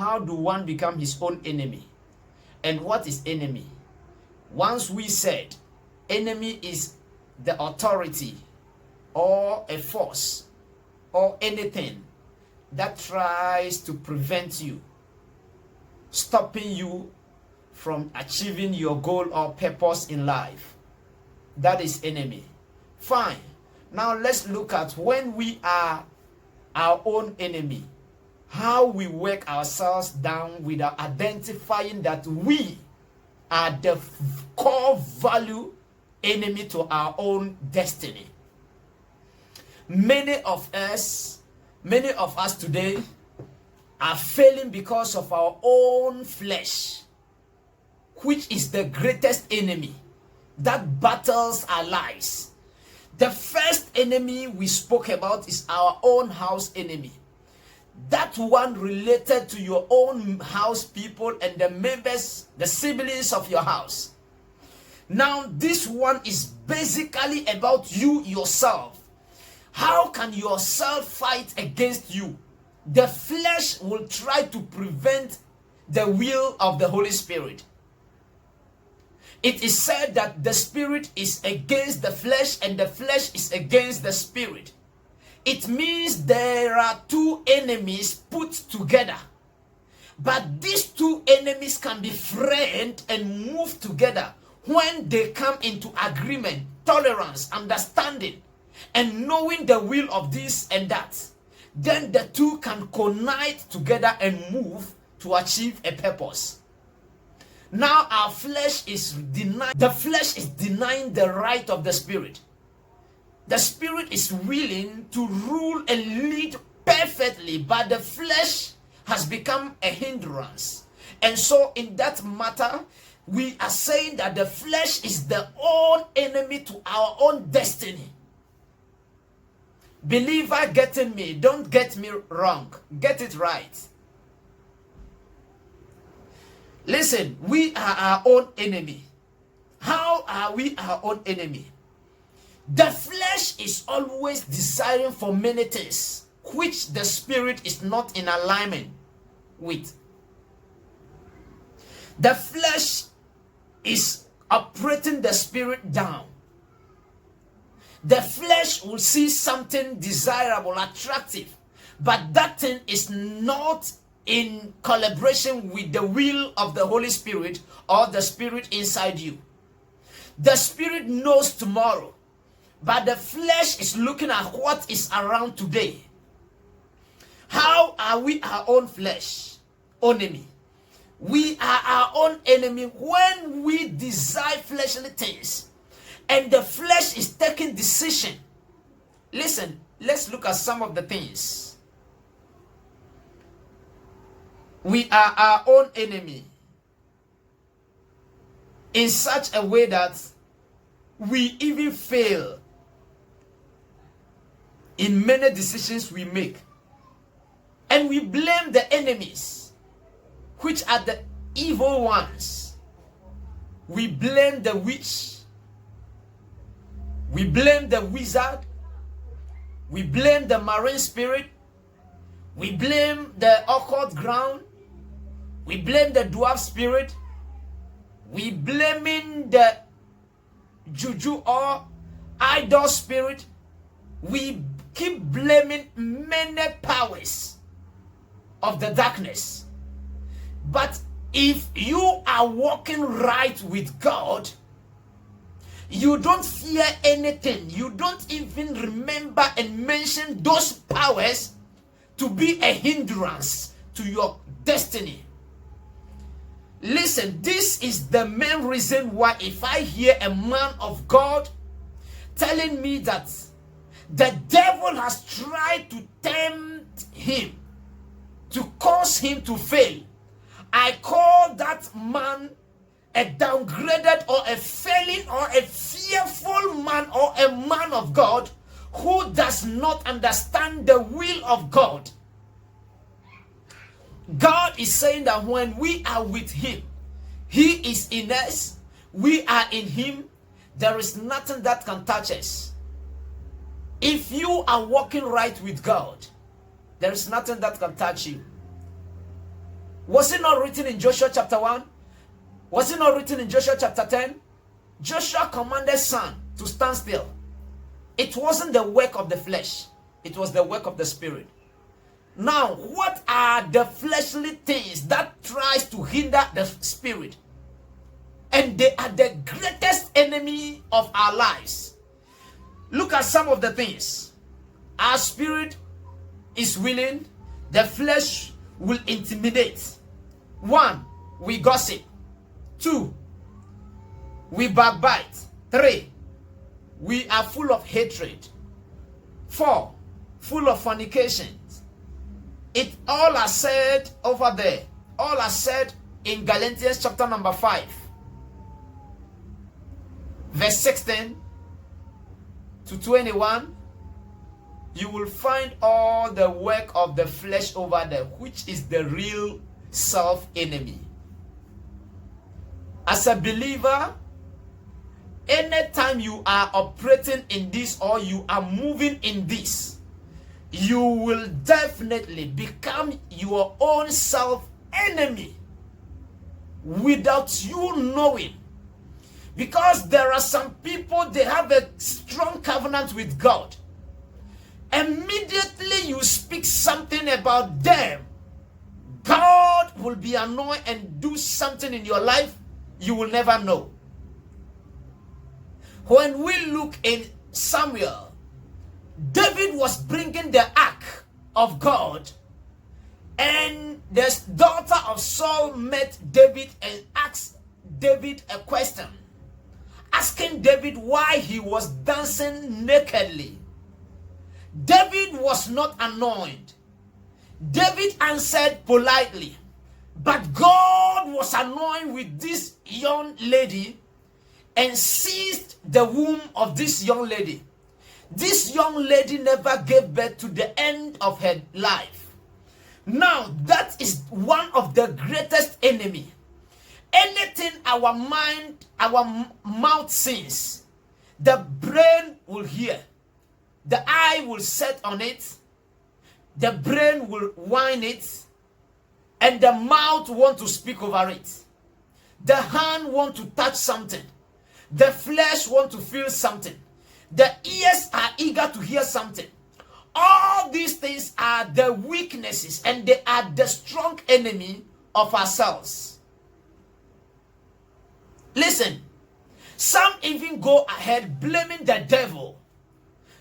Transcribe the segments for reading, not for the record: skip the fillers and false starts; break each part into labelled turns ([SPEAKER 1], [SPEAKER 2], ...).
[SPEAKER 1] how do one become his own enemy? And what is enemy? Once we said enemy is the authority or a force or anything that tries to prevent you, stopping you from achieving your goal or purpose in life. That is enemy. Fine. Now let's look at when we are our own enemy, how we work ourselves down without identifying that we are the core value enemy to our own destiny. Many of us today are failing because of our own flesh, which is the greatest enemy that battles our lives. The first enemy we spoke about is our own house enemy. That one related to your own house people and the members, the siblings of your house. Now, this one is basically about you yourself. How can yourself fight against you? The flesh will try to prevent the will of the Holy Spirit. It is said that the spirit is against the flesh and the flesh is against the spirit. It means there are two enemies put together. But these two enemies can be friends and move together when they come into agreement, tolerance, understanding, and knowing the will of this and that. Then the two can connide together and move to achieve a purpose. Now our flesh is denying the right of the spirit. The spirit is willing to rule and lead perfectly, but the flesh has become a hindrance. And so in that matter, we are saying that the flesh is the own enemy to our own destiny. Believer getting me, don't get me wrong, get it right. Listen, we are our own enemy. How are we our own enemy? The flesh is always desiring for many things, which the spirit is not in alignment with. The flesh is operating the spirit down. The flesh will see something desirable, attractive, but that thing is not in collaboration with the will of the Holy Spirit or the Spirit inside you. The Spirit knows tomorrow, but the flesh is looking at what is around today. How are we our own flesh enemy? We are our own enemy when we desire fleshly things and the flesh is taking decision. Listen, let's look at some of the things. We are our own enemy in such a way that we even fail in many decisions we make. And we blame the enemies, which are the evil ones. We blame the witch. We blame the wizard. We blame the marine spirit. We blame the occult ground. We blame the dwarf spirit. We blaming the juju or idol spirit. We keep blaming many powers of the darkness. But if you are walking right with God, you don't fear anything. You don't even remember and mention those powers to be a hindrance to your destiny. Listen, this is the main reason why if I hear a man of God telling me that the devil has tried to tempt him, to cause him to fail, I call that man a downgraded or a failing or a fearful man or a man of God who does not understand the will of God. God is saying that when we are with him, he is in us, we are in him, there is nothing that can touch us. If you are walking right with God, there is nothing that can touch you. Was it not written in Joshua chapter 1? Was it not written in Joshua chapter 10? Joshua commanded sun to stand still. It wasn't the work of the flesh. It was the work of the spirit. Now, what are the fleshly things that tries to hinder the spirit? And they are the greatest enemy of our lives. Look at some of the things. Our spirit is willing. The flesh will intimidate. 1, we gossip. 2, we backbite. 3, we are full of hatred. 4, full of fornications. It all are said over there. All are said in Galatians chapter number 5. Verse 16 to 21. You will find all the work of the flesh over there, which is the real self-enemy. As a believer, anytime you are operating in this or you are moving in this, you will definitely become your own self-enemy without you knowing. Because there are some people, they have a strong covenant with God. Immediately you speak something about them, God will be annoyed and do something in your life you will never know. When we look in Samuel, David was bringing the ark of God, and the daughter of Saul met David and asked David a question, asking David why he was dancing nakedly. David was not annoyed. David answered politely, but God was annoyed with this young lady and seized the womb of this young lady. This young lady never gave birth to the end of her life. Now, that is one of the greatest enemy. Anything our mind, our mouth sings, the brain will hear. The eye will set on it. The brain will whine it. And the mouth want to speak over it. The hand want to touch something. The flesh want to feel something. The ears are eager to hear something. All these things are the weaknesses and they are the strong enemy of ourselves. Listen, some even go ahead blaming the devil.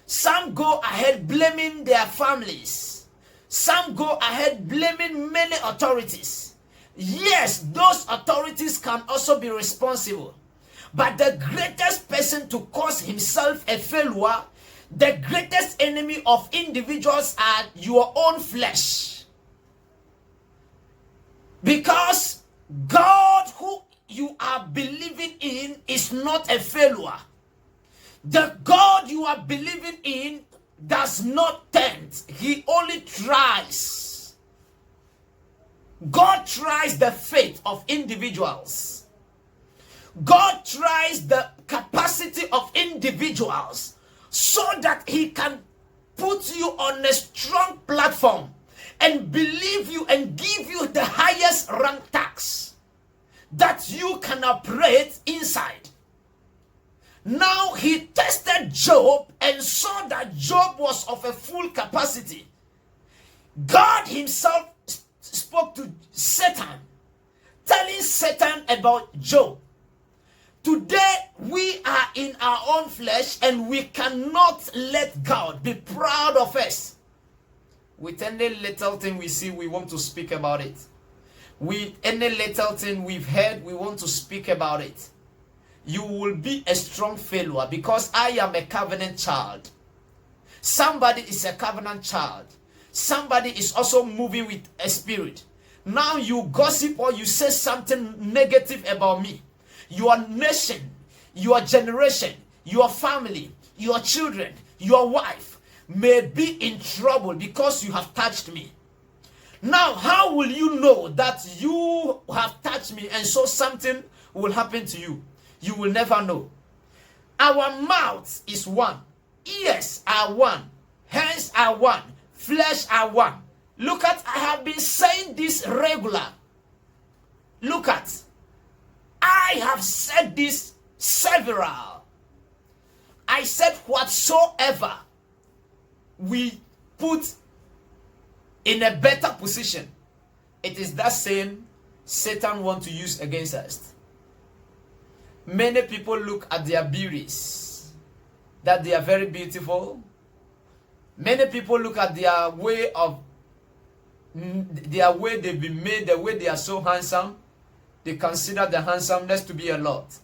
[SPEAKER 1] Some go ahead blaming their families. Some go ahead blaming many authorities. Yes, those authorities can also be responsible. But the greatest person to cause himself a failure, the greatest enemy of individuals are your own flesh. Because God who you are believing in is not a failure. The God you are believing in does not tempt. He only tries. God tries the faith of individuals. God tries the capacity of individuals so that he can put you on a strong platform and believe you and give you the highest rank tax that you can operate inside. Now he tested Job and saw that Job was of a full capacity. God himself spoke to Satan, telling Satan about Job. Today we are in our own flesh and we cannot let God be proud of us. With any little thing we see, we want to speak about it. With any little thing we've heard, we want to speak about it. You will be a strong failure because I am a covenant child. Somebody is a covenant child. Somebody is also moving with a spirit. Now you gossip or you say something negative about me. Your nation, your generation, your family, your children, your wife may be in trouble because you have touched me. Now, how will you know that you have touched me and so something will happen to you? You will never know. Our mouth is one. Ears are one. Hands are one. Flesh are one. Look at, I have been saying this regular. Look at, I have said this several. I said whatsoever we put in a better position, it is that same Satan want to use against us. Many people look at their beauties, that they are very beautiful. Many people look at their way they've been made, the way they are so handsome. They consider the handsomeness to be a lot.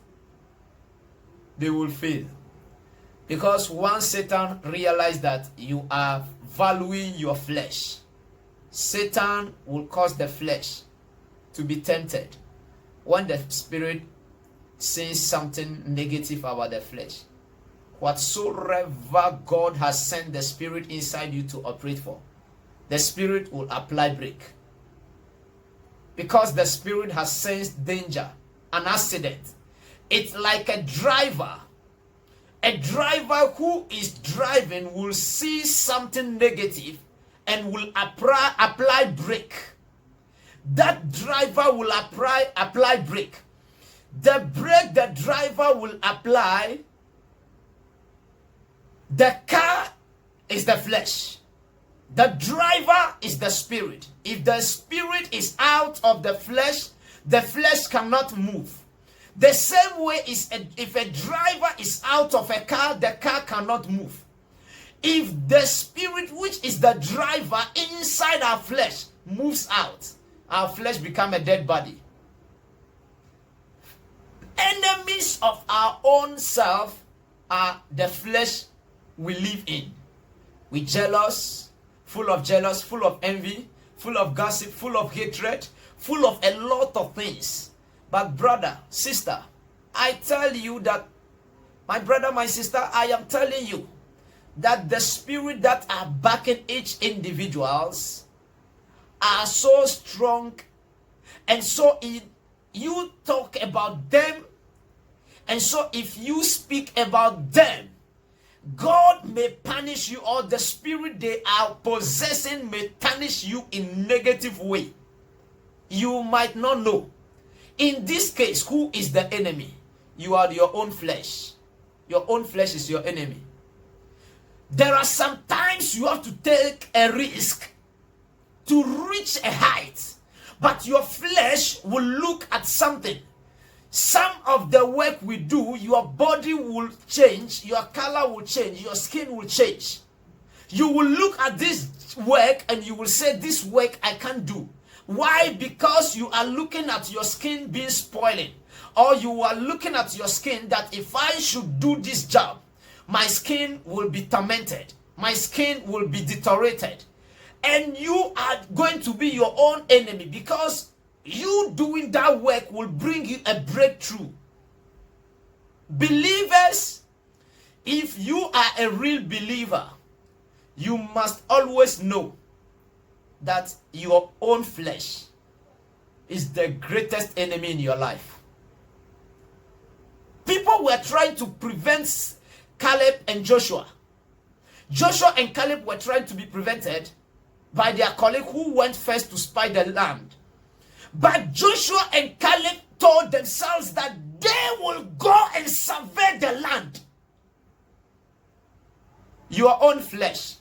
[SPEAKER 1] They will fail. Because once Satan realizes that you are valuing your flesh, Satan will cause the flesh to be tempted when the spirit says something negative about the flesh. Whatsoever God has sent the spirit inside you to operate for, the spirit will apply brake. Because the spirit has sensed danger, an accident. It's like a driver. A driver who is driving will see something negative and will apply brake. That driver will apply brake. The brake the driver will apply, the car is the flesh. The driver is the spirit. If the spirit is out of the flesh cannot move. The same way is if a driver is out of a car, the car cannot move. If the spirit, which is the driver inside our flesh, moves out, our flesh becomes a dead body. Enemies of our own self are the flesh we live in. We're jealous, full of envy, full of gossip, full of hatred, full of a lot of things. But brother, sister, I tell you that, my brother, my sister, I am telling you that the spirit that are backing each individuals are so strong, and so you talk about them, and so if you speak about them, God may punish you, or the spirit they are possessing may punish you in negative way. You might not know. In this case, who is the enemy? You are your own flesh. Your own flesh is your enemy. There are some times you have to take a risk to reach a height, but your flesh will look at something. Some of the work we do, your body will change, your color will change, your skin will change. You will look at this work and you will say, this work I can't do. Why? Because you are looking at your skin being spoiling, or you are looking at your skin that if I should do this job, my skin will be tormented, my skin will be deteriorated, and you are going to be your own enemy, because you doing that work will bring you a breakthrough. Believers, if you are a real believer, you must always know that your own flesh is the greatest enemy in your life. People were trying to prevent Caleb and Joshua. Joshua and Caleb were trying to be prevented by their colleague who went first to spy the land. But Joshua and Caleb told themselves that they will go and survey the land. Your own flesh